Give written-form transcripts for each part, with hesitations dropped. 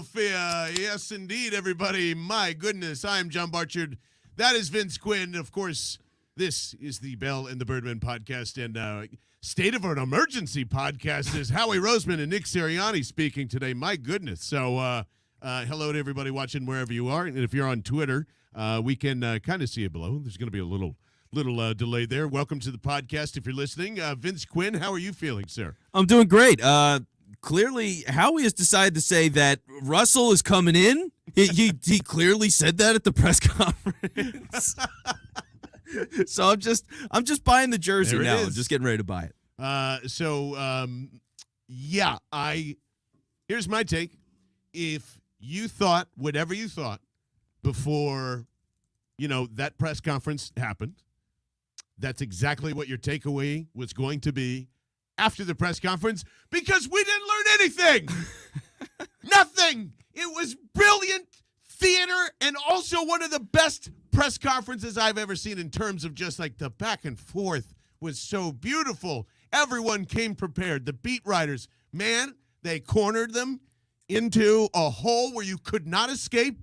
Philadelphia. Yes, indeed, everybody. My goodness, I'm John Barchard. That is Vince Quinn. Of course, this is the Bell and the Birdmen podcast, and State of an Emergency podcast is Howie Roseman and Nick Sirianni speaking today. My goodness. So, hello to everybody watching wherever you are. And if you're on Twitter, we can kind of see it below. There's going to be a little delay there. Welcome to the podcast if you're listening. Vince Quinn, how are you feeling, sir? I'm doing great. Clearly, Howie has decided to say that Russell is coming in. He clearly said that at the press conference. So I'm just buying the jersey now. I'm just getting ready to buy it. Here's my take. If you thought whatever you thought before, that press conference happened, that's exactly what your takeaway was going to be after the press conference, because we didn't learn anything. Nothing. It was brilliant theater and also one of the best press conferences I've ever seen in terms of just like the back and forth was so beautiful. Everyone came prepared. The beat writers, man, they cornered them into a hole where you could not escape.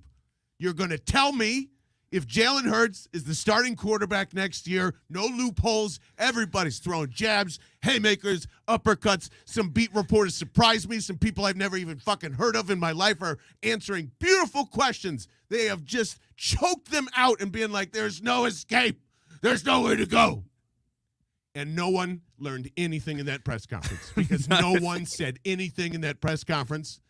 You're going to tell me if Jalen Hurts is the starting quarterback next year, no loopholes, everybody's throwing jabs, haymakers, uppercuts. Some beat reporters surprised me. Some people I've never even fucking heard of in my life are answering beautiful questions. They have just choked them out and being like, there's no escape. There's nowhere to go. And no one learned anything in that press conference because no one said anything in that press conference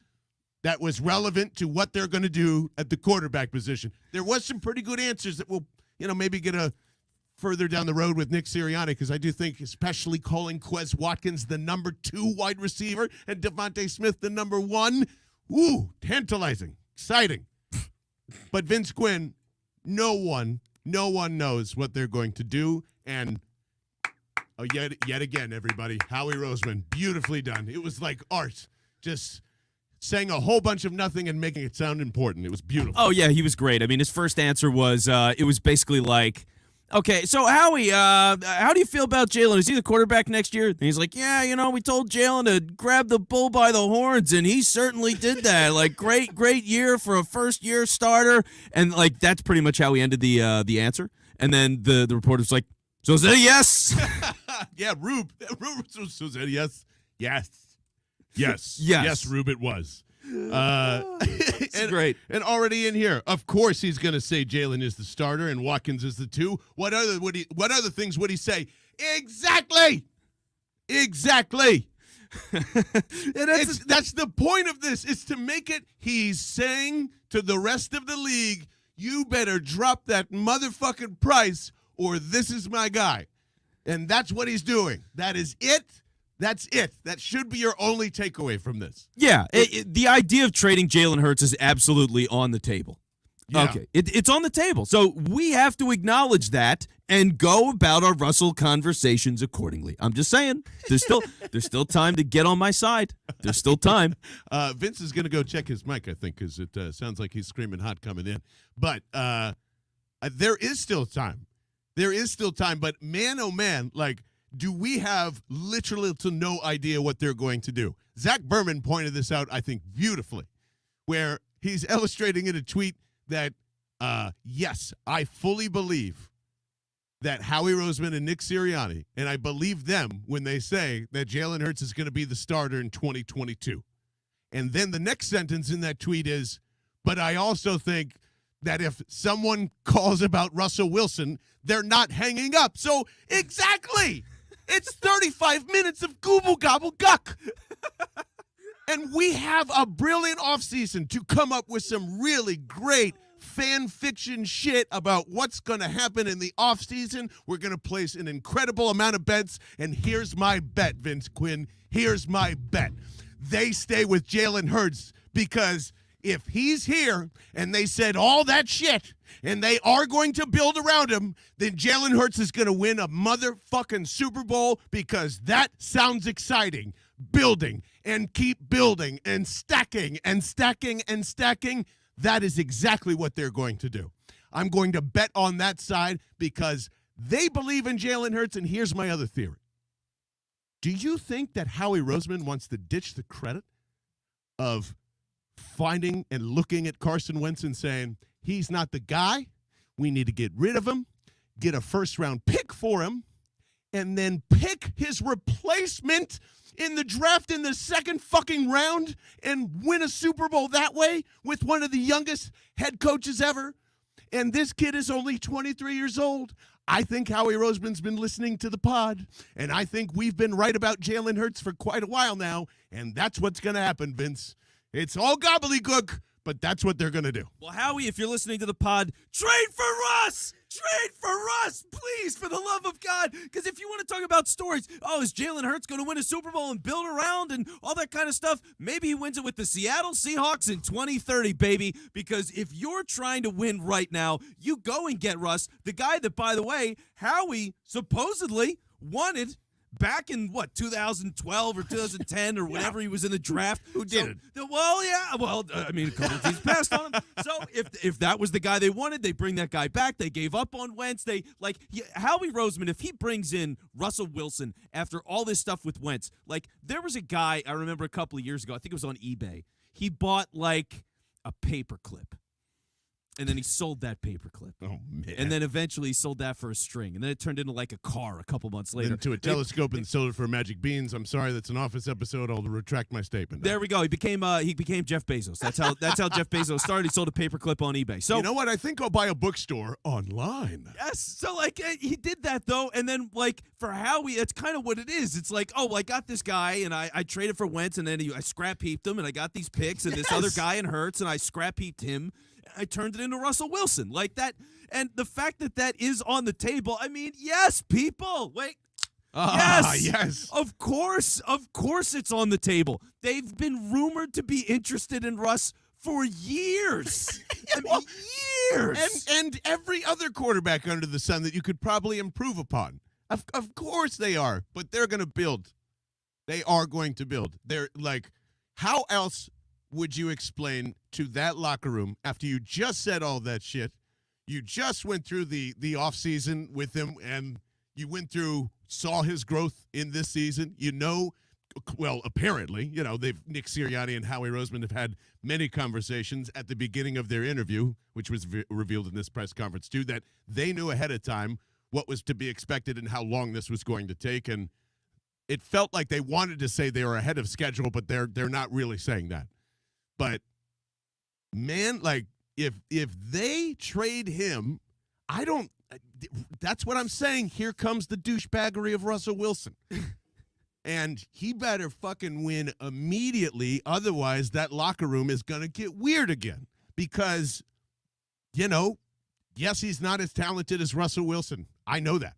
that was relevant to what they're going to do at the quarterback position. There was some pretty good answers that we'll, maybe get a further down the road with Nick Sirianni, because I do think especially calling Quez Watkins the number 2 wide receiver and Devontae Smith the number 1. Ooh, tantalizing, exciting. But Vince Quinn, no one knows what they're going to do. And yet again, everybody, Howie Roseman, beautifully done. It was like art, just saying a whole bunch of nothing and making it sound important. It was beautiful. Oh, yeah, he was great. I mean, his first answer was, it was basically like, okay, so Howie, how do you feel about Jalen? Is he the quarterback next year? And he's like, yeah, we told Jalen to grab the bull by the horns, and he certainly did that. Like, great year for a first-year starter. And, like, that's pretty much how he ended the answer. And then the reporter's like, so is that a yes? Yeah, Rube so said yes. Yes, Rube, it was. It's great. And already in here, of course, he's going to say Jalen is the starter and Watkins is the 2. What other things would he say? Exactly. That's the point of this, is to make it. He's saying to the rest of the league, you better drop that motherfucking price or this is my guy. And that's what he's doing. That is it. That's it. That should be your only takeaway from this. Yeah, the idea of trading Jalen Hurts is absolutely on the table. Yeah. Okay, it's on the table. So we have to acknowledge that and go about our Russell conversations accordingly. I'm just saying, there's still time to get on my side. There's still time. Vince is going to go check his mic, I think, because it sounds like he's screaming hot coming in. But there is still time. There is still time. But man, oh man, like, do we have literally to no idea what they're going to do? Zach Berman pointed this out, I think, beautifully, where he's illustrating in a tweet that, yes, I fully believe that Howie Roseman and Nick Sirianni, and I believe them when they say that Jalen Hurts is going to be the starter in 2022. And then the next sentence in that tweet is, but I also think that if someone calls about Russell Wilson, they're not hanging up. So exactly. It's 35 minutes of gooble gobble guck. And we have a brilliant offseason to come up with some really great fan fiction shit about what's going to happen in the offseason. We're going to place an incredible amount of bets. And here's my bet, Vince Quinn. Here's my bet. They stay with Jalen Hurts because if he's here and they said all that shit and they are going to build around him, then Jalen Hurts is going to win a motherfucking Super Bowl because that sounds exciting. Building and keep building and stacking and stacking and stacking. That is exactly what they're going to do. I'm going to bet on that side because they believe in Jalen Hurts. And here's my other theory. Do you think that Howie Roseman wants to ditch the credit of finding and looking at Carson Wentz and saying, he's not the guy. We need to get rid of him, get a first-round pick for him, and then pick his replacement in the draft in the second fucking round and win a Super Bowl that way with one of the youngest head coaches ever. And this kid is only 23 years old. I think Howie Roseman's been listening to the pod, and I think we've been right about Jalen Hurts for quite a while now, and that's what's going to happen, Vince. It's all gobbledygook, but that's what they're going to do. Well, Howie, if you're listening to the pod, trade for Russ! Trade for Russ, please, for the love of God. Because if you want to talk about stories, is Jalen Hurts going to win a Super Bowl and build around and all that kind of stuff? Maybe he wins it with the Seattle Seahawks in 2030, baby. Because if you're trying to win right now, you go and get Russ, the guy that, by the way, Howie supposedly wanted back in, 2012 or 2010 or whenever he was in the draft. Who did it? Well, yeah. Well, a couple of teams passed on him. So if that was the guy they wanted, they bring that guy back. They gave up on Wentz. Howie Roseman, if he brings in Russell Wilson after all this stuff with Wentz, there was a guy I remember a couple of years ago, I think it was on eBay. He bought a paperclip. And then he sold that paperclip. Oh, man. And then eventually he sold that for a string. And then it turned into a car a couple months later. Into a telescope and sold it for magic beans. I'm sorry, that's an Office episode. I'll retract my statement. There we go. He became Jeff Bezos. That's how Jeff Bezos started. He sold a paperclip on eBay. So you know what? I think I'll buy a bookstore online. Yes. So he did that though, and then for Howie, that's kind of what it is. It's I got this guy and I traded for Wentz, and then I scrap heaped him, and I got these picks and this other guy in Hurts, and I scrap heaped him. I turned it into Russell Wilson like that. And the fact that is on the table, I mean, yes, people. Wait. Yes. Of course it's on the table. They've been rumored to be interested in Russ for years. Years. And every other quarterback under the sun that you could probably improve upon. Of course they are, but they're going to build. They are going to build. They're how else would you explain to that locker room after you just said all that shit? You just went through the offseason with him, and you saw his growth in this season. Apparently, Nick Sirianni and Howie Roseman have had many conversations at the beginning of their interview, which was revealed in this press conference too, that they knew ahead of time what was to be expected and how long this was going to take. And it felt like they wanted to say they were ahead of schedule, but they're not really saying that. But man, if they trade him, that's what I'm saying. Here comes the douchebaggery of Russell Wilson. And he better fucking win immediately. Otherwise, that locker room is going to get weird again. Because, yes, he's not as talented as Russell Wilson. I know that.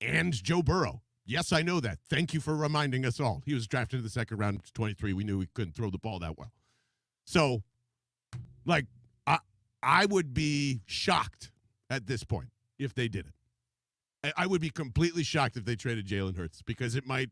And Joe Burrow. Yes, I know that. Thank you for reminding us all. He was drafted in the second round, 23. We knew he couldn't throw the ball that well. So, I would be shocked at this point if they did it. I would be completely shocked if they traded Jalen Hurts because it might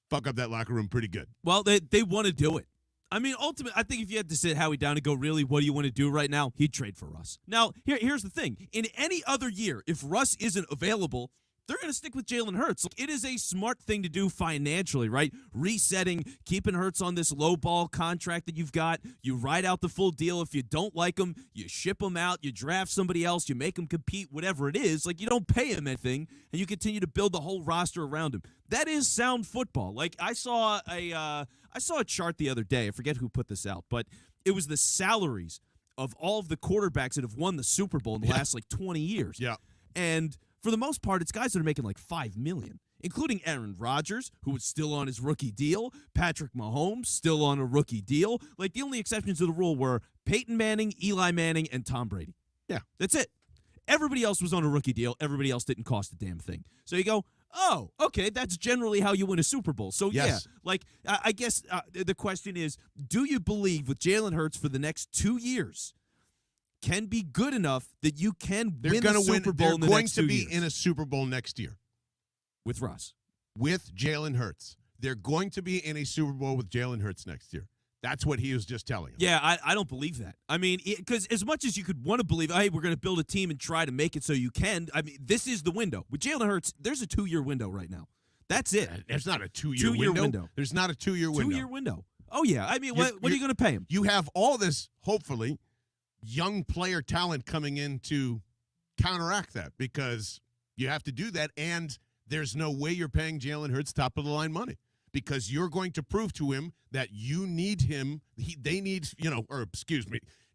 fuck up that locker room pretty good. Well, they want to do it. I mean, ultimately, I think if you had to sit Howie down and go, really, what do you want to do right now? He'd trade for Russ. Now, here's the thing. In any other year, if Russ isn't available, they're going to stick with Jalen Hurts. It is a smart thing to do financially, right? Resetting, keeping Hurts on this low ball contract that you've got. You ride out the full deal. If you don't like him, you ship him out. You draft somebody else. You make him compete, whatever it is. You don't pay him anything, and you continue to build the whole roster around him. That is sound football. I saw a chart the other day. I forget who put this out, but it was the salaries of all of the quarterbacks that have won the Super Bowl in the last 20 years. Yeah. And for the most part, it's guys that are making $5 million, including Aaron Rodgers, who was still on his rookie deal, Patrick Mahomes, still on a rookie deal. The only exceptions to the rule were Peyton Manning, Eli Manning, and Tom Brady. Yeah. That's it. Everybody else was on a rookie deal. Everybody else didn't cost a damn thing. So you go, oh, okay, that's generally how you win a Super Bowl. So, yes. I guess the question is, do you believe with Jalen Hurts for the next 2 years can be good enough that you can win the Super Bowl in the next 2 years? They're going to be in a Super Bowl next year. With Russ. With Jalen Hurts. They're going to be in a Super Bowl with Jalen Hurts next year. That's what he was just telling us. Yeah, I don't believe that. I mean, because as much as you could want to believe, hey, we're going to build a team and try to make it so you can, I mean, this is the window. With Jalen Hurts, there's a 2-year window right now. That's it. There's not a 2-year window. There's not a 2-year window. 2-year window. Oh, yeah. I mean, what are you going to pay him? You have all this, hopefully, young player talent coming in to counteract that because you have to do that, and there's no way you're paying Jalen Hurts top-of-the-line money because you're going to prove to him that you need him.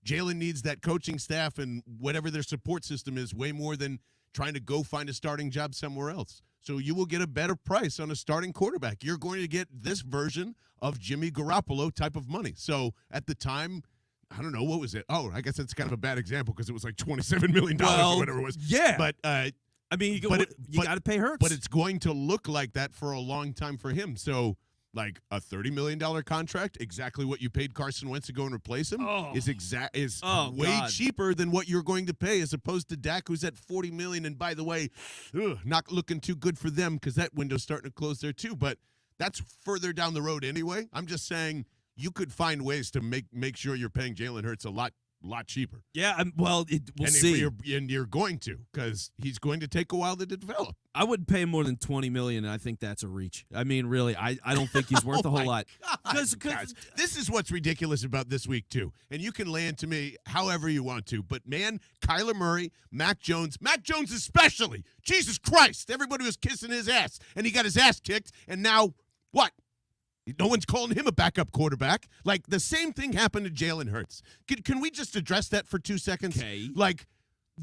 Jalen needs that coaching staff and whatever their support system is way more than trying to go find a starting job somewhere else. So you will get a better price on a starting quarterback. You're going to get this version of Jimmy Garoppolo type of money. So at the time, I don't know, what was it? Oh, I guess that's kind of a bad example because it was like $27 million or whatever it was. Yeah. But I mean, you got to pay Hurts. But it's going to look like that for a long time for him. So, like a $30 million contract, exactly what you paid Carson Wentz to go and replace him, is way cheaper than what you're going to pay, as opposed to Dak, who's at $40 million. And by the way, not looking too good for them because that window's starting to close there too. But that's further down the road anyway. I'm just saying you could find ways to make sure you're paying Jalen Hurts a lot cheaper. Yeah, we'll see. And you're going to, because he's going to take a while to develop. I wouldn't pay him more than $20 million, and I think that's a reach. I mean, really, I don't think he's worth a whole lot. Because this is what's ridiculous about this week, too. And you can lay into me however you want to. But, man, Kyler Murray, Mac Jones especially. Jesus Christ. Everybody was kissing his ass. And he got his ass kicked. And now, what? No one's calling him a backup quarterback. Like, the same thing happened to Jalen Hurts. Can we just address that for 2 seconds? Okay. Like,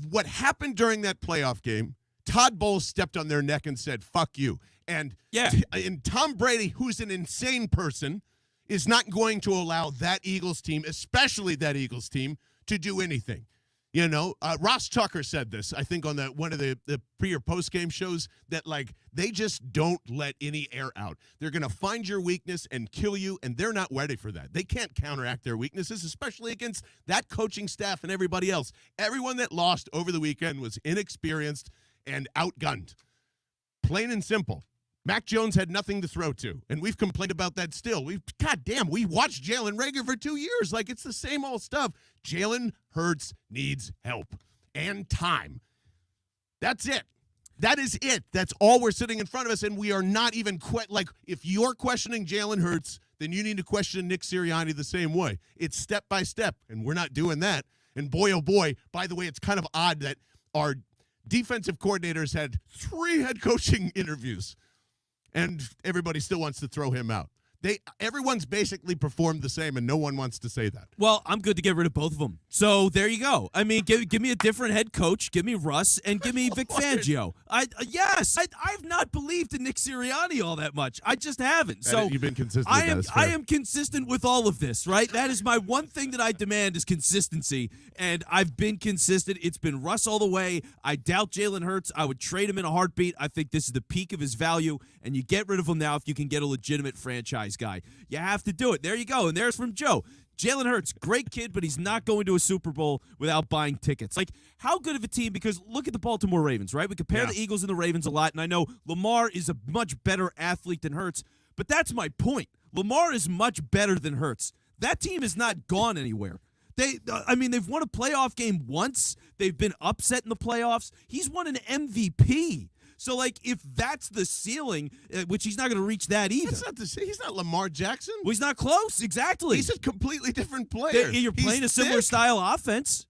what happened during that playoff game, Todd Bowles stepped on their neck and said, fuck you. And Tom Brady, who's an insane person, is not going to allow that Eagles team, especially that Eagles team, to do anything. You know, Ross Tucker said this, I think, on one of the pre or post game shows, that like they just don't let any air out. They're going to find your weakness and kill you, and they're not ready for that. They can't counteract their weaknesses, especially against that coaching staff and everybody else. Everyone that lost over the weekend was inexperienced and outgunned. Plain and simple. Mac Jones had nothing to throw to, and we've complained about that still. We watched Jalen Reagor for 2 years. Like, it's the same old stuff. Jalen Hurts needs help and time. That's it. That is it. That's all we're sitting in front of us, and we are not even if you're questioning Jalen Hurts, then you need to question Nick Sirianni the same way. It's step by step, and we're not doing that. And boy, oh boy, by the way, it's kind of odd that our defensive coordinators had 3 head coaching interviews. And everybody still wants to throw him out. Everyone's basically performed the same, and no one wants to say that. Well, I'm good to get rid of both of them. So there you go. I mean, give me a different head coach. Give me Russ, and give me Vic Fangio. I've not believed in Nick Sirianni all that much. I just haven't. So you've been consistent. I am consistent with all of this, right? That is my one thing that I demand is consistency, and I've been consistent. It's been Russ all the way. I doubt Jalen Hurts. I would trade him in a heartbeat. I think this is the peak of his value, and you get rid of him now if you can get a legitimate franchise guy. You have to do it. There you go. And there's from Joe. Jalen Hurts, great kid, but he's not going to a Super Bowl without buying tickets. Like, how good of a team? Because look at the Baltimore Ravens, right? We compare the Eagles and the Ravens a lot, and I know Lamar is a much better athlete than Hurts, but that's my point. Lamar is much better than Hurts. That team has not gone anywhere. They've won a playoff game once. They've been upset in the playoffs. He's won an MVP. So, like, if that's the ceiling, which he's not going to reach that either. He's not Lamar Jackson. Well, he's not close. Exactly. He's a completely different player. You're playing a similar style offense.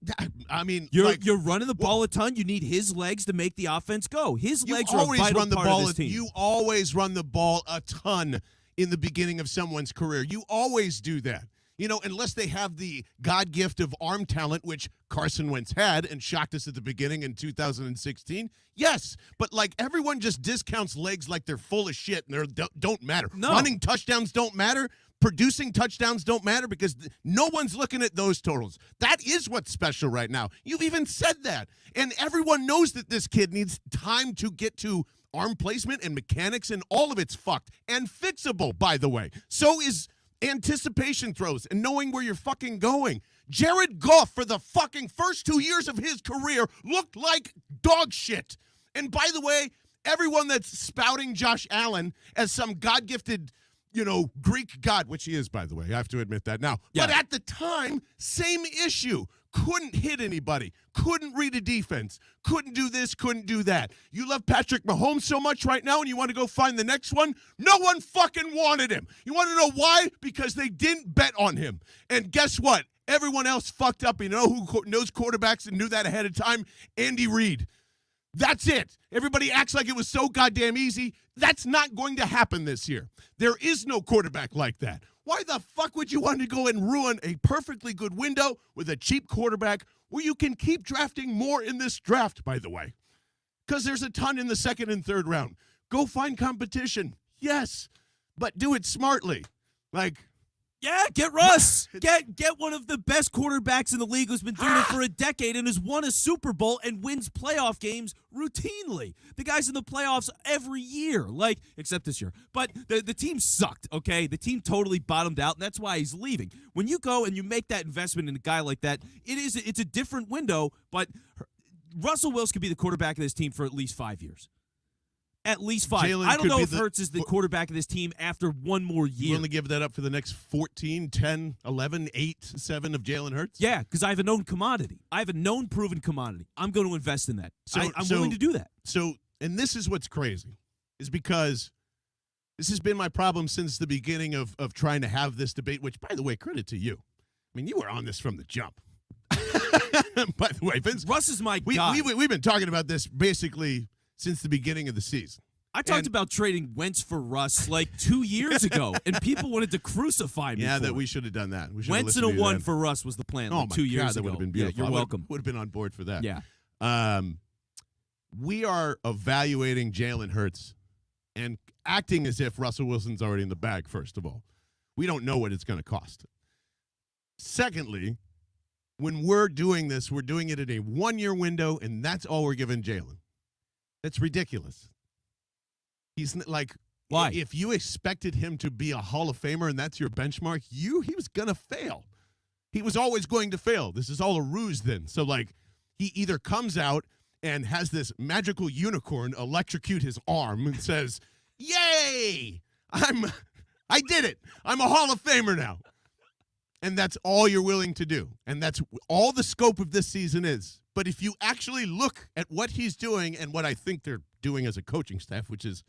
I mean, you're running the ball a ton. You need his legs to make the offense go. His legs are a vital part of this team. You always run the ball a ton in the beginning of someone's career. You always do that. You know, unless they have the God gift of arm talent, which Carson Wentz had and shocked us at the beginning in 2016. Yes, but like everyone just discounts legs like they're full of shit and they don't matter. No. Running touchdowns don't matter. Producing touchdowns don't matter because no one's looking at those totals. That is what's special right now. You've even said that. And everyone knows that this kid needs time to get to arm placement and mechanics, and all of it's fucked and fixable, by the way. So is anticipation throws and knowing where you're fucking going. Jared Goff, for the fucking first 2 years of his career, looked like dog shit. And by the way, everyone that's spouting Josh Allen as some God-gifted Greek god, which he is, by the way. I have to admit that now. Yeah. But at the time, same issue. Couldn't hit anybody. Couldn't read a defense. Couldn't do this, couldn't do that. You love Patrick Mahomes so much right now and you want to go find the next one? No one fucking wanted him. You want to know why? Because they didn't bet on him. And guess what? Everyone else fucked up. You know who knows quarterbacks and knew that ahead of time? Andy Reid. That's it. Everybody acts like it was so goddamn easy. That's not going to happen this year. There is no quarterback like that. Why the fuck would you want to go and ruin a perfectly good window with a cheap quarterback where you can keep drafting more in this draft, by the way? Because there's a ton in the second and third round. Go find competition. Yes, but do it smartly. Yeah, get Russ. Get one of the best quarterbacks in the league who's been doing it for a decade and has won a Super Bowl and wins playoff games routinely. The guy's in the playoffs every year, except this year. But the team sucked, okay? The team totally bottomed out, and that's why he's leaving. When you go and you make that investment in a guy like that, it's a different window, but Russell Wilson could be the quarterback of this team for at least 5 years. At least 5. Jalen I don't know if be Hurts is the quarterback of this team after one more year. You only give that up for the next 14, 10, 11, 8, 7 of Jalen Hurts? Yeah, because I have a known commodity. I have a known proven commodity. I'm going to invest in that. I'm willing to do that. And this is what's crazy, is because this has been my problem since the beginning of trying to have this debate, which, by the way, credit to you. I mean, you were on this from the jump. By the way, Vince. Russ is my guy. We've been talking about this basically since the beginning of the season. I talked about trading Wentz for Russ 2 years ago, and people wanted to crucify me. Yeah, for that it. we should have done that. Wentz and a 1 for Russ was the plan. Oh my 2 years God, ago. that would have been beautiful. Yeah, you're welcome. Would have been on board for that. Yeah. We are evaluating Jalen Hurts and acting as if Russell Wilson's already in the bag. First of all, we don't know what it's going to cost. Secondly, when we're doing this, we're doing it in a 1-year window, and that's all we're giving Jalen. That's ridiculous. He's why? If you expected him to be a Hall of Famer and that's your benchmark, he was going to fail. He was always going to fail. This is all a ruse then. So, he either comes out and has this magical unicorn electrocute his arm and says, yay, I did it. I'm a Hall of Famer now. And that's all you're willing to do. And that's all the scope of this season is. But if you actually look at what he's doing and what I think they're doing as a coaching staff, which is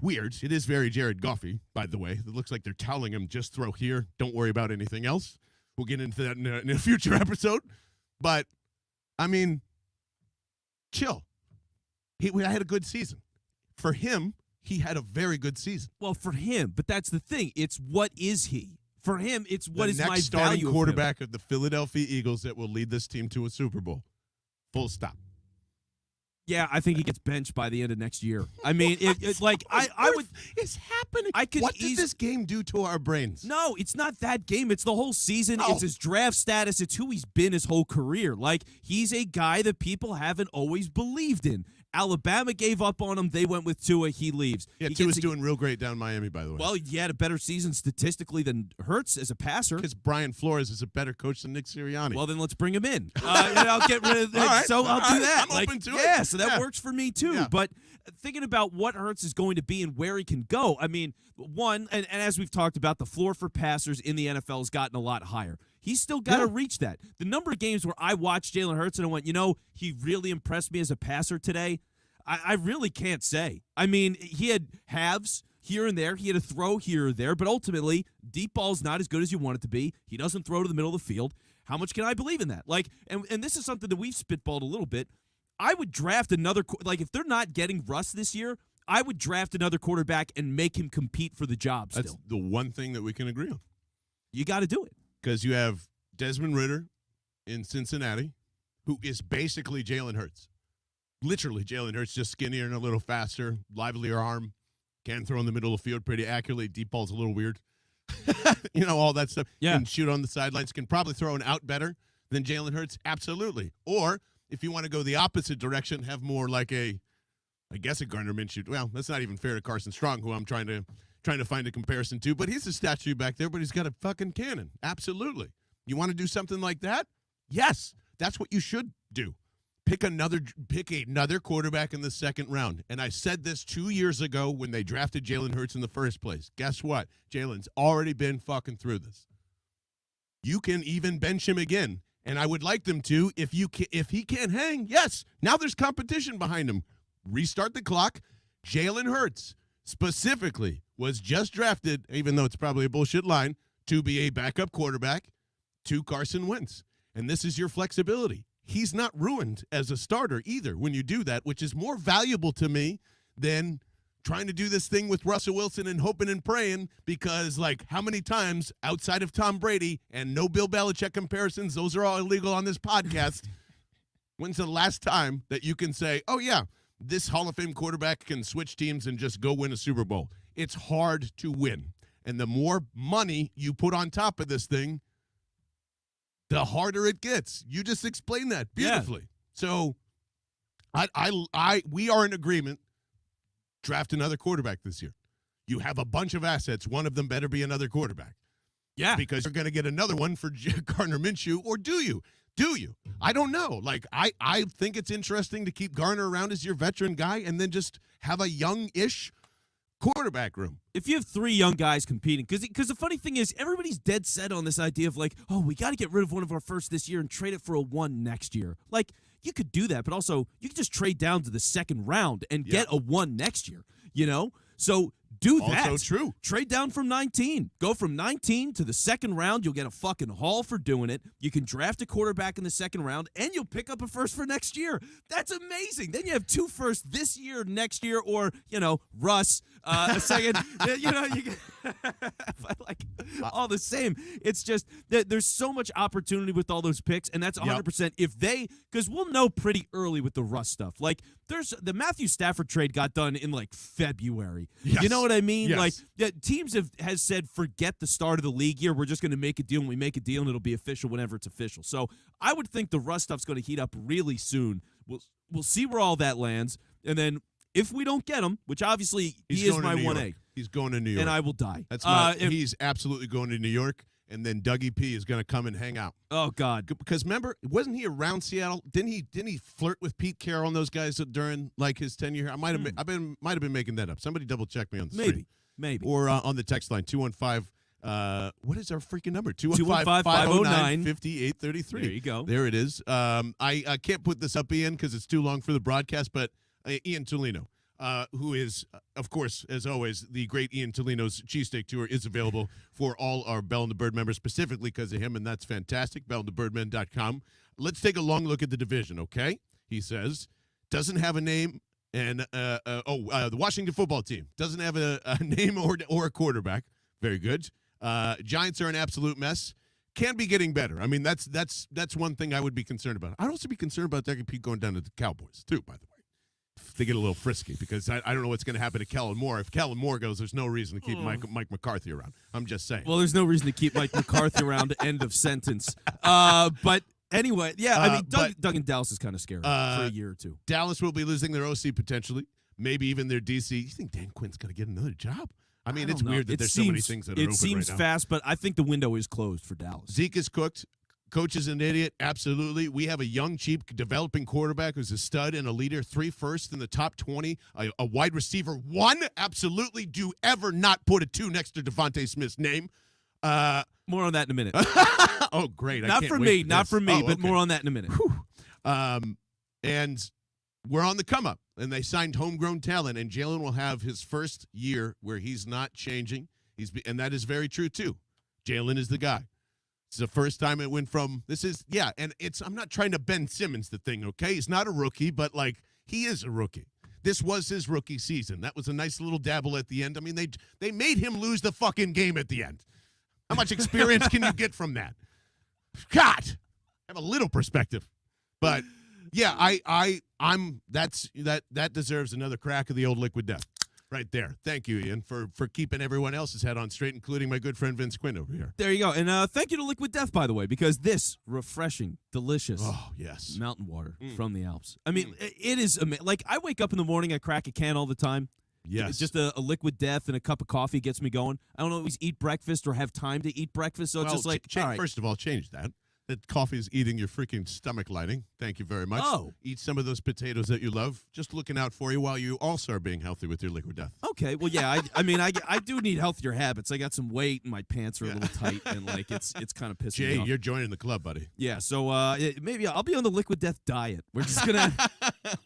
weird. It is very Jared Goffy, by the way. It looks like they're telling him, just throw here. Don't worry about anything else. We'll get into that in a future episode. But, I mean, chill. He had a good season. For him, he had a very good season. Well, for him, but that's the thing. It's what is he? For him, it's what is my value. The next starting quarterback of the Philadelphia Eagles that will lead this team to a Super Bowl. Full stop. Yeah, I think he gets benched by the end of next year. I mean, I would. It's happening. What did this game do to our brains? No, it's not that game. It's the whole season. No. It's his draft status. It's who he's been his whole career. He's a guy that people haven't always believed in. Alabama gave up on him. They went with Tua. He leaves. Yeah, Tua's doing real great down in Miami, by the way. Well, he had a better season statistically than Hurts as a passer. Because Brian Flores is a better coach than Nick Sirianni. Well, then let's bring him in. And I'll get rid of that. Right, so I'll do that. I'm open to it. Yeah, so that works for me too. Yeah. But thinking about what Hurts is going to be and where he can go, I mean, one, and as we've talked about, the floor for passers in the NFL has gotten a lot higher. He's still got to reach that. The number of games where I watched Jalen Hurts and I went, he really impressed me as a passer today, I really can't say. I mean, he had halves here and there. He had a throw here or there, but ultimately, deep ball's not as good as you want it to be. He doesn't throw to the middle of the field. How much can I believe in that? And this is something that we've spitballed a little bit. I would draft another, if they're not getting Russ this year, I would draft another quarterback and make him compete for the job still. That's the one thing that we can agree on. You got to do it. Because you have Desmond Ridder in Cincinnati, who is basically Jalen Hurts. Literally, Jalen Hurts, just skinnier and a little faster, livelier arm, can throw in the middle of the field pretty accurately. Deep ball's a little weird. All that stuff. Yeah. Can shoot on the sidelines, can probably throw an out better than Jalen Hurts. Absolutely. Or if you want to go the opposite direction, have more like a Gardner Minshew. Well, that's not even fair to Carson Strong, who I'm trying to find a comparison to. But he's a statue back there, but he's got a fucking cannon. Absolutely. You want to do something like that? Yes. That's what you should do. pick another quarterback in the second round. And I said this 2 years ago when they drafted Jalen Hurts in the first place. Guess what? Jalen's already been fucking through this. You can even bench him again. And I would like them to. If he can't hang, yes. Now there's competition behind him. Restart the clock. Jalen Hurts specifically was just drafted, even though it's probably a bullshit line, to be a backup quarterback to Carson Wentz. And this is your flexibility. He's not ruined as a starter either when you do that, which is more valuable to me than trying to do this thing with Russell Wilson and hoping and praying, because, like, how many times outside of Tom Brady and no Bill Belichick comparisons, those are all illegal on this podcast, when's the last time that you can say, oh, yeah, this Hall of Fame quarterback can switch teams and just go win a Super Bowl? It's hard to win. And the more money you put on top of this thing, the harder it gets. You just explained that beautifully. Yeah. So we are in agreement. Draft another quarterback this year. You have a bunch of assets. One of them better be another quarterback. Yeah. Because you're going to get another one for Gardner Minshew, or do you? Do you? I don't know. Like, I think it's interesting to keep Garner around as your veteran guy and then just have a young-ish quarterback room. If you have three young guys competing, because the funny thing is, everybody's dead set on this idea of, like, oh, we got to get rid of one of our first this year and trade it for a one next year. Like, you could do that, but also you could just trade down to the second round and get a one next year, you know? So do that. Also true. Trade down from 19. Go from 19 to the second round. You'll get a fucking haul for doing it. You can draft a quarterback in the second round, and you'll pick up a first for next year. That's amazing. Then you have 2 firsts this year, next year, or, you know, Russ, a second. You know, you but like all the same. It's just that there's so much opportunity with all those picks, and that's 100% if they, because we'll know pretty early with the Russ stuff. Like, there's the Matthew Stafford trade got done in like February. Yes. You know what I mean? Yes. Like, teams has said, forget the start of the league year. We're just going to make a deal, and we make a deal, and it'll be official whenever it's official. So I would think the Russ stuff's going to heat up really soon. We'll see where all that lands, and then if we don't get him, which obviously he is my 1A. He's going to New York. And I will die. He's absolutely going to New York, and then Dougie P is going to come and hang out. Oh, God. Because remember, wasn't he around Seattle? Didn't he flirt with Pete Carroll and those guys during, like, his tenure? I might have been making that up. Somebody double check me on the street. Maybe. Or on the text line, 215. What is our freaking number? 215-509-5833. There you go. There it is. I can't put this up, Ian, because it's too long for the broadcast, but Ian Tolino, who is, of course, as always, the great Ian Tolino's Cheesesteak Tour is available for all our Bell and the Bird members, specifically because of him, and that's fantastic, bellandthebirdmen.com. Let's take a long look at the division, okay? He says, doesn't have a name, and the Washington football team doesn't have a name or a quarterback. Very good. Giants are an absolute mess. Can be getting better. I mean, that's one thing I would be concerned about. I'd also be concerned about Dougie P going down to the Cowboys, too, by the way. If they get a little frisky, because I don't know what's going to happen to Kellen Moore. If Kellen Moore goes, there's no reason to keep Mike McCarthy around. I'm just saying. Well, there's no reason to keep Mike McCarthy around. End of sentence. But anyway, yeah, I mean, Doug in Dallas is kind of scary for a year or two. Dallas will be losing their OC potentially, maybe even their DC. You think Dan Quinn's going to get another job? I mean, it's weird that there's so many things that are open right now. It seems fast, but I think the window is closed for Dallas. Zeke is cooked. Coach is an idiot. Absolutely. We have a young, cheap, developing quarterback who's a stud and a leader. 3 firsts in the top 20. A wide receiver 1. Absolutely. Do ever not put a 2 next to Devontae Smith's name. More on that in a minute. Oh, great. Not for me, but more on that in a minute. And we're on the come up. And they signed homegrown talent, and Jalen will have his first year where he's not changing. And that is very true, too. Jalen is the guy. It's the first time it went from I'm not trying to Ben Simmons the thing, okay? He's not a rookie, but, like, he is a rookie. This was his rookie season. That was a nice little dabble at the end. I mean, they made him lose the fucking game at the end. How much experience can you get from that? God, have a little perspective. But yeah, that deserves another crack of the old liquid death. Right there. Thank you, Ian, for keeping everyone else's head on straight, including my good friend Vince Quinn over here. There you go. And thank you to Liquid Death, by the way, because this refreshing, delicious mountain water from the Alps. I mean, it is amazing. Like, I wake up in the morning, I crack a can all the time. Yes. It's just a Liquid Death and a cup of coffee gets me going. I don't always eat breakfast or have time to eat breakfast, so it's just like, First of all, change that. That coffee is eating your freaking stomach lining. Thank you very much. Oh. Eat some of those potatoes that you love. Just looking out for you while you also are being healthy with your Liquid Death. Okay, well, yeah, I do need healthier habits. I got some weight, and my pants are a little tight, and like it's kind of pissing me Jay, off. you're joining the club, buddy. Yeah, so maybe I'll be on the Liquid Death diet. We're just gonna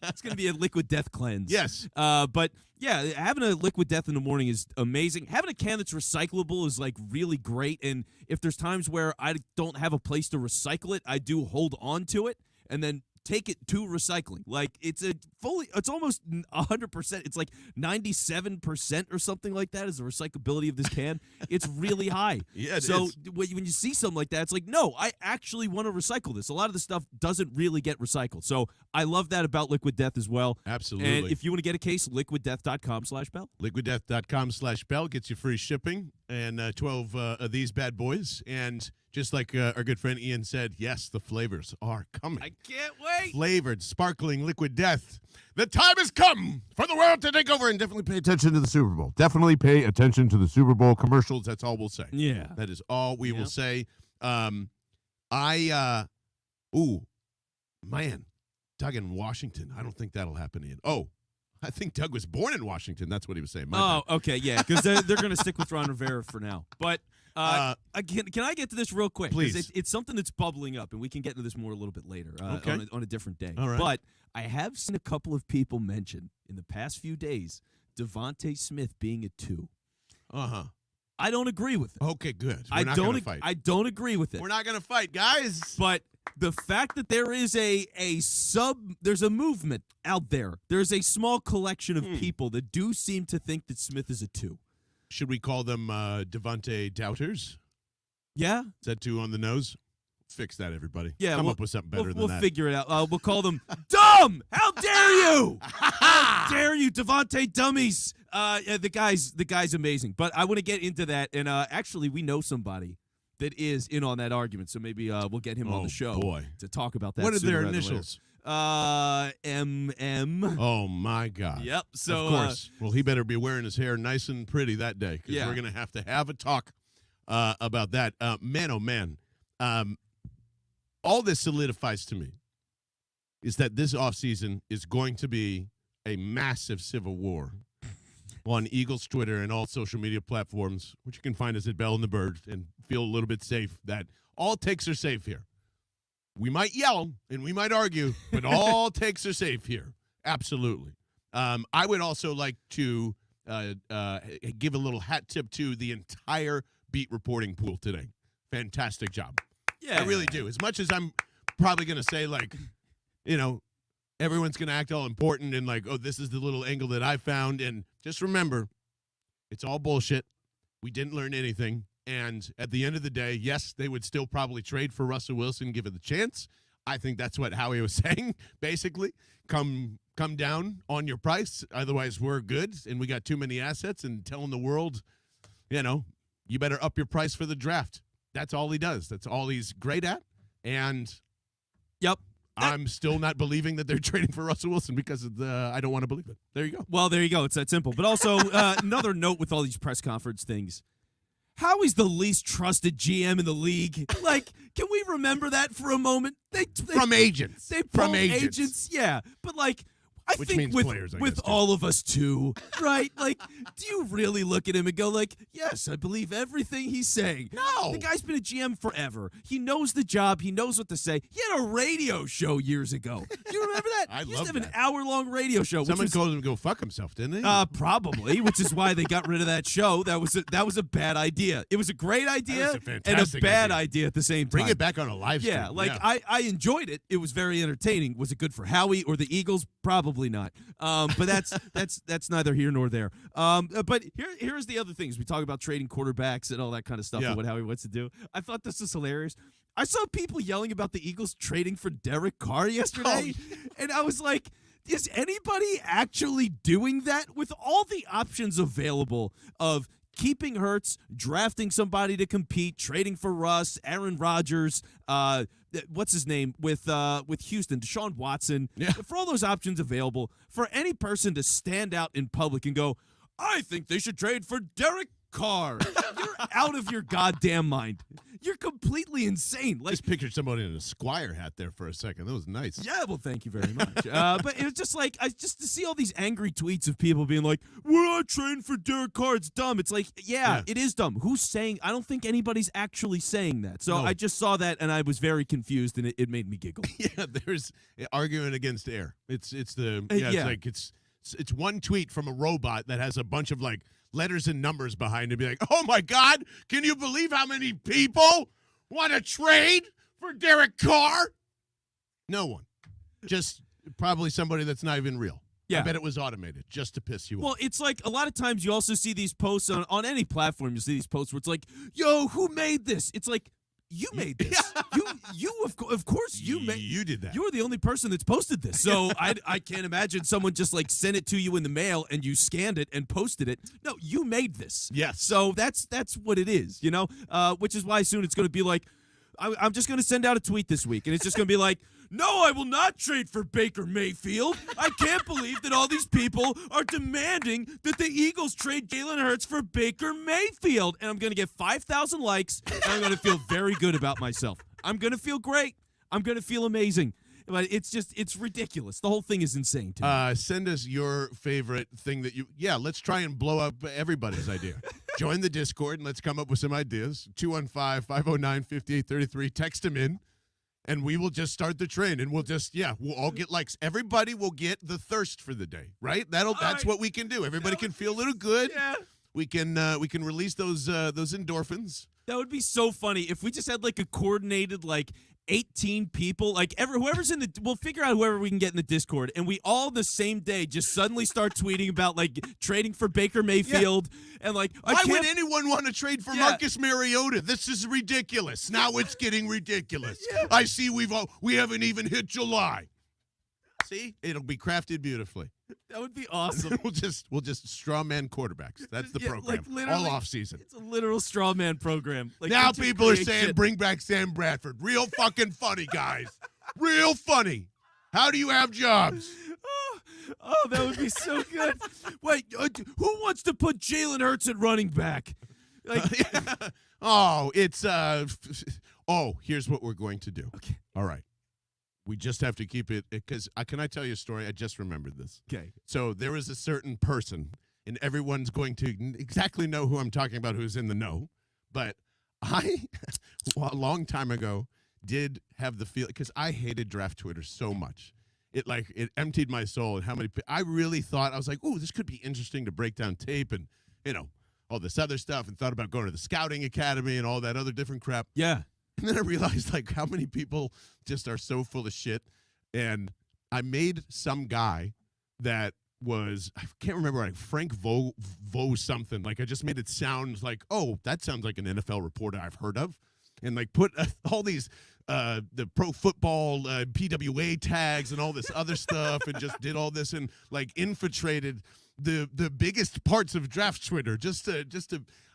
it's gonna be a Liquid Death cleanse. Yes. But yeah, having a Liquid Death in the morning is amazing. Having a can that's recyclable is like really great. And if there's times where I don't have a place to recycle it, I do hold on to it and then take it to recycling. Like it's almost 100%. It's like 97% or something like that is the recyclability of this can. It's really high. Yeah, it so is. when you see something like that, it's like, no, I actually want to recycle this. A lot of the stuff doesn't really get recycled. So I love that about Liquid Death as well. Absolutely. And if you want to get a case, liquiddeath.com/Bell. LiquidDeath.com/Bell gets you free shipping and 12 of these bad boys. And just like our good friend Ian said, yes, the flavors are coming. I can't wait. Flavored, sparkling Liquid Death. The time has come for the world to take over, and definitely pay attention to the Super Bowl. Definitely pay attention to the Super Bowl commercials. That's all we'll say. Yeah. That is all we will say. Man, Doug in Washington. I don't think that'll happen, Ian. Oh, I think Doug was born in Washington. That's what he was saying. My bad. Okay, yeah, because they're going to stick with Ron Rivera for now. But can I get to this real quick? 'Cause Please. It's something that's bubbling up, and we can get into this more a little bit later Okay. on a different day. All right. But I have seen a couple of people mention in the past few days Devontae Smith being a 2. Uh-huh. I don't agree with it. Okay, good. We're not going to fight. I don't agree with it. We're not going to fight, guys. But the fact that there is there's a movement out there. There's a small collection of people that do seem to think that Smith is a 2. Should we call them Devontae Doubters? Yeah? Is that 2 on the nose? Fix that, everybody. Yeah, Come up with something better than we'll that. figure it out. We'll call them dumb. How dare you? How dare you, Devontae Dummies? The guy's amazing. But I want to get into that, and actually, we know somebody that is in on that argument. So maybe we'll get him on the show to talk about that. What are sooner their rather than initials? later. MM. Oh, my God. Yep. So of course. Well, he better be wearing his hair nice and pretty that day, because we're going to have a talk about that. Man, oh, man. All this solidifies to me is that this offseason is going to be a massive civil war on Eagles Twitter and all social media platforms, which you can find us at Bell and the Bird, and feel a little bit safe that all takes are safe here. We might yell and we might argue, but all takes are safe here. Absolutely. I would also like to give a little hat tip to the entire beat reporting pool today. Fantastic job. Yeah. I really do. As much as I'm probably going to say, like, everyone's going to act all important and like, oh, this is the little angle that I found. And just remember, it's all bullshit. We didn't learn anything. And at the end of the day, yes, they would still probably trade for Russell Wilson, give it the chance. I think that's what Howie was saying, basically. Come down on your price. Otherwise, we're good, and we got too many assets, and telling the world, you better up your price for the draft. That's all he does. That's all he's great at. And Yep. I'm still not believing that they're trading for Russell Wilson because I don't want to believe it. There you go. Well, there you go. It's that simple. But also, another note with all these press conference things. Howie's the least trusted GM in the league. Like, can we remember that for a moment? From agents. They From pull agents. Yeah. But, like, I Which think means with, players, I with guess, too. all of us, too, right? Like, do you really look at him and go, like, yes, I believe everything he's saying? No. The guy's been a GM forever. He knows the job. He knows what to say. He had a radio show years ago. You remember that? I He used love to have that. an hour-long radio show. Someone which was, told him to go fuck himself, didn't they? Probably, which is why they got rid of that show. That was a bad idea. It was a great idea That was a and a fantastic bad idea. idea at the same time. Bring it back on a live stream. Yeah, like I enjoyed it. It was very entertaining. Was it good for Howie or the Eagles? Probably not. But that's neither here nor there. But here's the other things. We talk about trading quarterbacks and all that kind of stuff and what Howie wants to do. I thought this was hilarious. I saw people yelling about the Eagles trading for Derek Carr yesterday, and I was like, is anybody actually doing that with all the options available of keeping Hurts, drafting somebody to compete, trading for Russ, Aaron Rodgers, what's his name with Houston, Deshaun Watson. Yeah. For all those options available, for any person to stand out in public and go, I think they should trade for Derek Carr. You're out of your goddamn mind. You're completely insane. Like, Just pictured somebody in a Squire hat there for a second. That was nice. yeah, well, thank you very much. But it was just like, just to see all these angry tweets of people being like, we're not trading for Derek Carr. It's dumb. It's like, yeah, it is dumb. Who's saying? I don't think anybody's actually saying that. So No. I just saw that and I was very confused and it made me giggle. Yeah, there's arguing against air. It's yeah. like it's one tweet from a robot that has a bunch of like letters and numbers behind it. Be like, oh my God, can you believe how many people want to trade for Derek Carr? No one. Just probably somebody that's not even real. Yeah. I bet it was automated just to piss you off. Well, it's like a lot of times you also see these posts on any platform. You see these posts where it's like, yo, who made this? It's like, you made this. you of course you made. You did that. You were the only person that's posted this. So I can't imagine someone just like sent it to you in the mail and you scanned it and posted it. No, you made this. Yes. So that's what it is, you know? Which is why soon it's going to be like, I'm just going to send out a tweet this week, and it's just going to be like, no, I will not trade for Baker Mayfield. I can't believe that all these people are demanding that the Eagles trade Jalen Hurts for Baker Mayfield. And I'm going to get 5,000 likes, and I'm going to feel very good about myself. I'm going to feel great. I'm going to feel amazing. But it's ridiculous. The whole thing is insane to me. Send us your favorite thing that let's try and blow up everybody's idea. Join the Discord and let's come up with some ideas. 215-509-5833. Text them in, and we will just start the train, and we'll all get likes. Everybody will get the thirst for the day, right? That's what we can do. Everybody can feel a little good. Yeah. We can release those endorphins. That would be so funny if we just had like a coordinated 18 people, whoever's in we'll figure out whoever we can get in the Discord, and we all the same day just suddenly start tweeting about trading for Baker Mayfield and why would anyone want to trade for Marcus Mariota? This is ridiculous. Now it's getting ridiculous. Yeah. I see we haven't even hit July. See, it'll be crafted beautifully. That would be awesome. we'll just straw man quarterbacks. That's the program. All off season. It's a literal straw man program. Now people are saying bring back Sam Bradford. Real fucking funny, guys. Real funny. How do you have jobs? Oh, that would be so good. Wait, who wants to put Jalen Hurts at running back? Here's what we're going to do. Okay. All right. We just have to keep it, because can I tell you a story? I just remembered this. Okay. So there was a certain person, and everyone's going to exactly know who I'm talking about who's in the know. But I, a long time ago, did have the feeling, because I hated draft Twitter so much. It emptied my soul. And how many, I really thought, I was like, ooh, this could be interesting to break down tape and, all this other stuff, and thought about going to the scouting academy and all that other different crap. Yeah. And then I realized how many people just are so full of shit. And I made some guy that was, I can't remember, Frank Vo something. I just made it sound like, oh, that sounds like an NFL reporter I've heard of. And put all these, the pro football PWA tags and all this other stuff, and just did all this and infiltrated the biggest parts of draft Twitter just to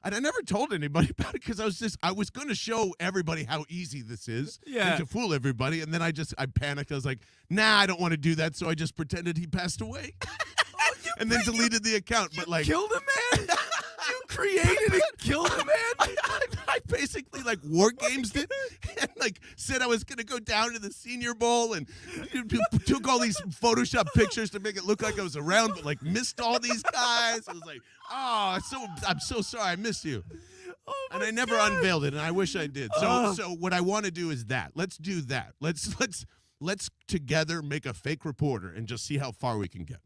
and I never told anybody about it, because I was going to show everybody how easy this is, and to fool everybody, and then I panicked. I was like, nah, I don't want to do that, so I just pretended he passed away. And then deleted the account. But killed him, man. You created and killed him, man. I basically war games it and said I was gonna go down to the Senior Bowl, and took all these Photoshop pictures to make it look like I was around, but missed all these guys. I was like, oh, I'm so sorry, I missed you. Oh, and I never unveiled it, and I wish I did. So what I want to do is that. Let's do that. Let's together make a fake reporter and just see how far we can get.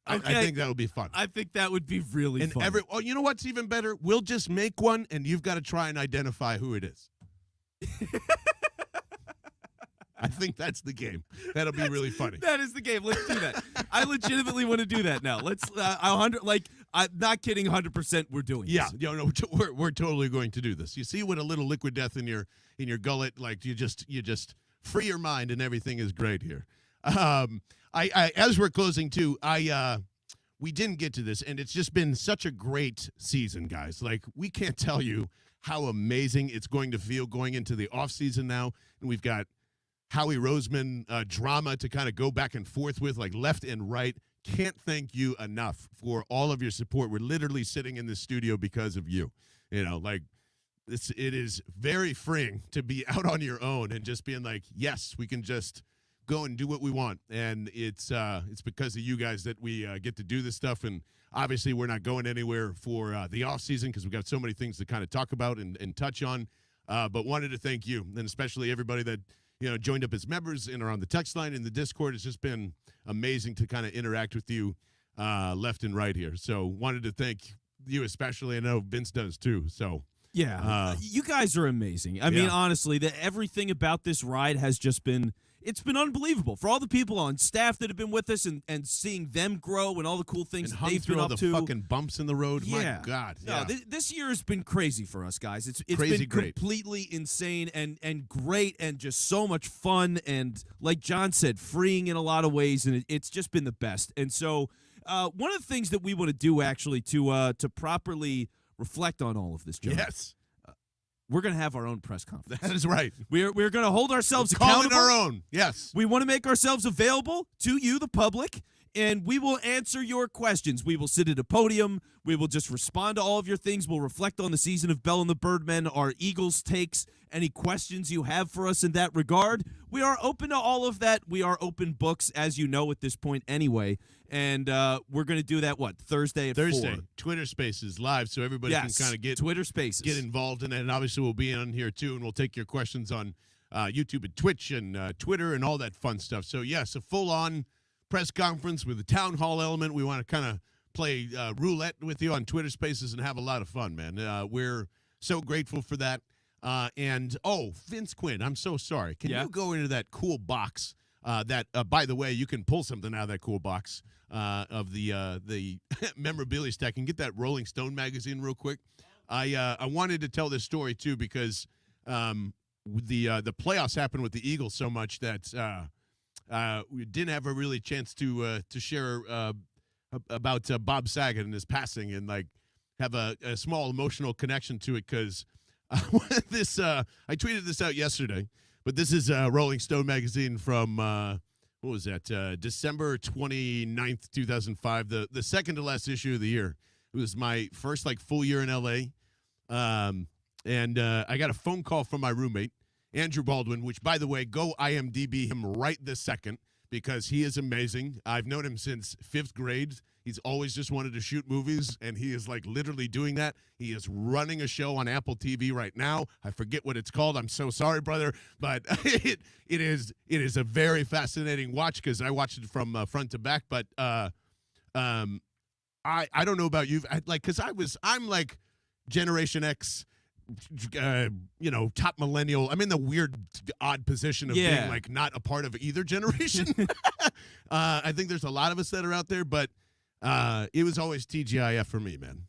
Okay. I think that would be fun. I think that would be really fun. You know what's even better? We'll just make one, and you've got to try and identify who it is. I think that's the game. That'll be really funny. That is the game. Let's do that. I legitimately want to do that now. Let's. I'm not kidding. 100%. We're doing. Yeah. This. We're totally going to do this. You see what a little liquid death in your gullet, you just free your mind, and everything is great here. I as we're closing too, we didn't get to this, and it's just been such a great season, guys. We can't tell you how amazing it's going to feel going into the off season now, and we've got Howie Roseman drama to kind of go back and forth with, left and right. Can't thank you enough for all of your support. We're literally sitting in this studio because of you. it is very freeing to be out on your own and just being like, yes, we can just go and do what we want. And it's because of you guys that we get to do this stuff. And obviously we're not going anywhere for the off season because we've got so many things to kind of talk about and touch on. But wanted to thank you, and especially everybody that joined up as members and are on the text line in the Discord. It's just been amazing to kind of interact with you left and right here. So wanted to thank you especially. I know Vince does too. So yeah, you guys are amazing. I mean, honestly, everything about this ride has just been. It's been unbelievable for all the people on staff that have been with us and seeing them grow and all the cool things that they've been up to. All the fucking bumps in the road. Yeah. My God. No, this year has been crazy for us, guys. It's crazy, been completely insane and great and just so much fun and, like John said, freeing in a lot of ways, and it's just been the best. And so one of the things that we want to do actually to properly reflect on all of this, John. Yes. We're going to have our own press conference. That is right. We're going to hold ourselves accountable. Calling our own. Yes. We want to make ourselves available to you, the public, and we will answer your questions. We will sit at a podium. We will just respond to all of your things. We'll reflect on the season of Bell and the Birdmen, our Eagles takes, any questions you have for us in that regard. We are open to all of that. We are open books, as you know, at this point anyway. And we're going to do that, Thursday at 4? Twitter Spaces live, so everybody can kind of get Twitter Spaces, get involved in it. And obviously we'll be on here too, and we'll take your questions on YouTube and Twitch and Twitter and all that fun stuff. So yes, a full-on press conference with a town hall element. We want to kind of play roulette with you on Twitter Spaces and have a lot of fun, man. We're so grateful for that. And Vince Quinn, I'm so sorry. Can you go into that cool box that, by the way, you can pull something out of that cool box of the memorabilia stack and get that Rolling Stone magazine real quick. I wanted to tell this story too because the playoffs happened with the Eagles so much that we didn't have a really chance to share about Bob Saget and his passing and like have a small emotional connection to it because this I tweeted this out yesterday, but this is Rolling Stone magazine from what was that, December 29th, 2005, the second to last issue of the year. It was my first full year in LA, and I got a phone call from my roommate Andrew Baldwin, which, by the way, go IMDb him right this second because he is amazing. I've known him since 5th grade. He's always just wanted to shoot movies, and he is literally doing that. He is running a show on Apple TV right now. I forget what it's called. I'm so sorry, brother, but it is a very fascinating watch because I watched it from front to back. But I don't know about you, because I'm like Generation X. Top millennial. I'm in the weird, odd position of being not a part of either generation. I think there's a lot of us that are out there, but it was always TGIF for me, man.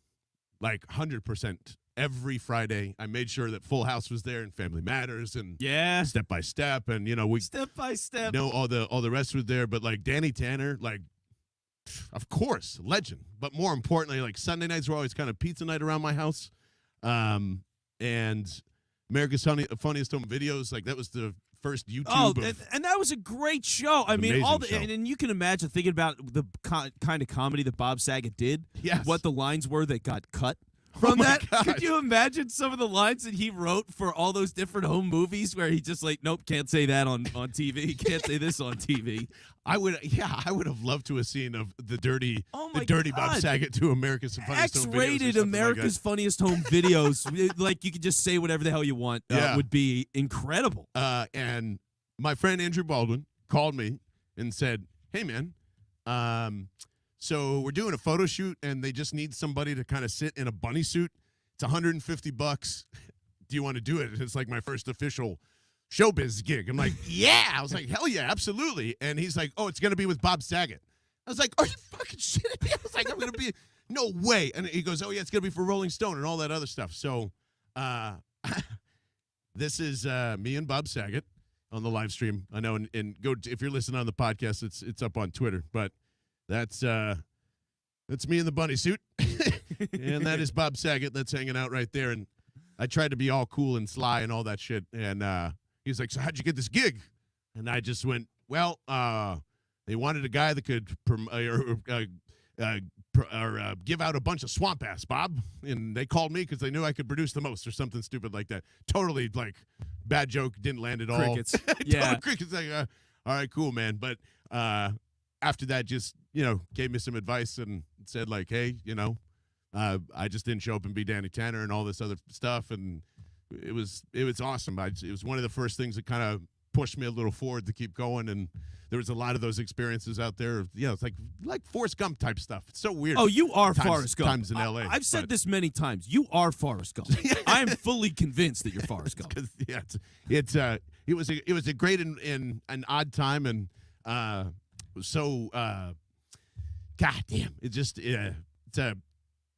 100% every Friday. I made sure that Full House was there and Family Matters and Step by Step and we Step by Step. No, all the rest was there, but Danny Tanner, of course, legend. But more importantly, Sunday nights were always kind of pizza night around my house. And America's Funniest Home Videos, that was the first YouTube. Oh, and that was a great show. I mean, show. And you can imagine thinking about the kind of comedy that Bob Saget did. Yes. What the lines were that got cut from that. God. Could you imagine some of the lines that he wrote for all those different home movies where he just nope, can't say that on TV, can't say this on TV. I would have loved to have seen of the dirty God. Bob Saget to America's Funniest Home Videos. X-rated America's Funniest Home Videos. You could just say whatever the hell you want. Would be incredible. And my friend Andrew Baldwin called me and said, "Hey, man, so we're doing a photo shoot, and they just need somebody to kind of sit in a bunny suit. It's $150. Do you want to do it?" It's my first official showbiz gig. I'm like, yeah. I was like, hell yeah, absolutely. And he's like, oh, it's going to be with Bob Saget. I was like, are you fucking shitting me? I was like, I'm going to be, no way. And he goes, oh, yeah, it's going to be for Rolling Stone and all that other stuff. So this is me and Bob Saget on the live stream. I know, and go if you're listening on the podcast, it's up on Twitter. But that's me in the bunny suit. And that is Bob Saget that's hanging out right there. And I tried to be all cool and sly and all that shit. And he's like, so how'd you get this gig? And I just went, well, they wanted a guy that could give out a bunch of swamp ass, Bob. And they called me because they knew I could produce the most or something stupid like that. Totally like bad joke, didn't land at all. Crickets. Yeah. Crickets. Like, all right, cool, man. But after that, just, gave me some advice and said like, hey, I just didn't show up and be Danny Tanner and all this other stuff. And it was awesome. It was one of the first things that kind of pushed me a little forward to keep going. And there was a lot of those experiences out there. It's like Forrest Gump type stuff. It's so weird. Oh, you are Forrest Gump. Times in L.A. I've said this many times. You are Forrest Gump. I am fully convinced that you're Forrest Gump. It was a great and an odd time, and so God damn, it just to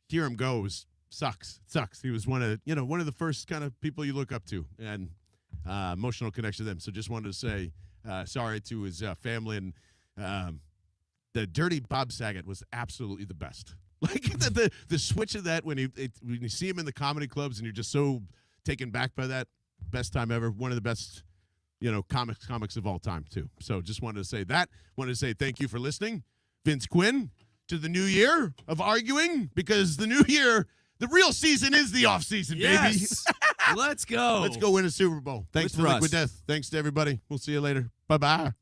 hear him go sucks. He was one of the first kind of people you look up to, and emotional connection to them. So just wanted to say sorry to his family, and the Dirty Bob Saget was absolutely the best. Like the switch of that when you see him in the comedy clubs and you're just so taken back by that. Best time ever. One of the best, comics of all time too. So just wanted to say that. Wanted to say thank you for listening, Vince Quinn, to the new year of arguing, because the new year, the real season is the off season, Yes. baby. Let's go. Let's go win a Super Bowl. Thanks With to Liquid Russ. Death. Thanks to everybody. We'll see you later. Bye-bye.